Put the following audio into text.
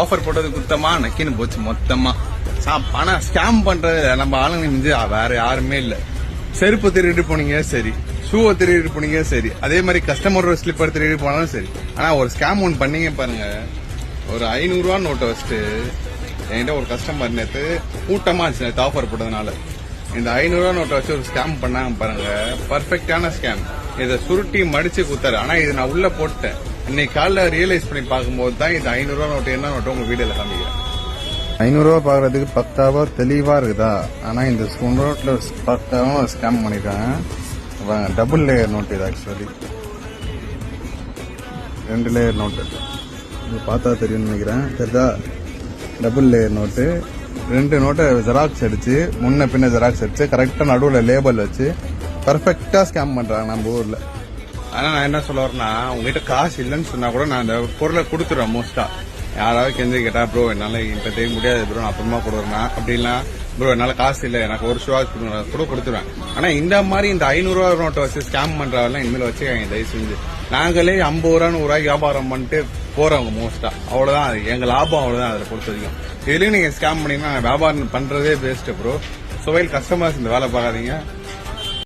Offer போட்டது குத்தமா நக்கின்னு போச்சு மொத்தமா. பணம் ஸ்கேம் பண்றது நம்ம ஆளுங்க மிஞ்சி வேற யாருமே இல்ல. செருப்பு திருடிட்டு போனீங்க சரி, ஷூவை திருடிட்டு போனீங்க சரி, அதே மாதிரி கஸ்டமரோட ஸ்லிப்பர் திருடிட்டு போனாலும் சரி. ஆனா ஒரு ஸ்கேம் ஒன்று பண்ணீங்க பாருங்க. ஒரு 500 ரூபா நோட்டை வச்சுட்டு என்கிட்ட ஒரு கஸ்டமர் நேற்று கூட்டமா இருந்துச்சு. நேற்று ஆஃபர் போட்டதுனால இந்த 500 ரூபா நோட்டை வச்சு ஒரு ஸ்கேம் பண்ணாங்க பாருங்க. பர்ஃபெக்டான ஸ்கேம். இதை சுருட்டி மடிச்சு குத்தாரு. ஆனா இது நான் உள்ள போட்டேன். இன்னைக்கு காலைல ரியலைஸ் பண்ணி பார்க்கும்போது தான் இது 500 ரூபா நோட்டு என்ன நோட்டு உங்க வீடியோல காமிக்கிறேன். 500 ரூபா பாக்குறதுக்கு பக்காவா தெளிவா இருக்குதா? ஆனா இந்த நோட்ல பக்காவா ஸ்கேம் பண்ணிருக்காங்க. டபுள் லேயர் நோட்டு இது. Actually 2 layer note. இது பார்த்தா தெரியும்னு நினைக்கிறேன். தெரியுதா? Double layer note. 2 நோட்டை ஜெராக்ஸ் அடிச்சு முன்ன பின்ன ஜெராக்ஸ் அடிச்சு கரெக்டா நடுவுல லேபிள் வச்சு பர்ஃபெக்டா ஸ்கேம் பண்றாங்க நம்ம ஊர்ல. ஆனா நான் என்ன சொல்ல வரேன்னா, உங்ககிட்ட காசு இல்லைன்னு சொன்னா கூட நான் அந்த பொருளை கொடுத்துருவேன். மோஸ்டா யாராவது கெஞ்சி கேட்டா ப்ரோ என்னால இப்ப தெரிய முடியாது ப்ரோ நான் அப்புறமா கொடுக்குறேன் அப்படின்னா ப்ரோ என்னால காசு இல்லை எனக்கு ஒரு ஷூவாஸ் கூட கொடுத்துருவேன். ஆனா இந்த மாதிரி இந்த 500 ரூபா நோட்டை வச்சு ஸ்கேம் பண்றவெல்லாம் இனிமேல் வச்சுக்காங்க தயவு செஞ்சு. நாங்களே 50 ரூபான்னு 1 ரூபாய்க்கு வியாபாரம் பண்ணிட்டு போறவங்க மோஸ்டா. அவ்வளவுதான் எங்க லாபம். அவ்வளவுதான் அதுல பொறுத்த வரைக்கும். இதுலயும் நீங்க ஸ்கேம் பண்ணீங்கன்னா வியாபாரம் பண்றதே பெஸ்ட் ப்ரோ. ஸோ கஸ்டமர்ஸ் இந்த வேலை பார்க்காதீங்க.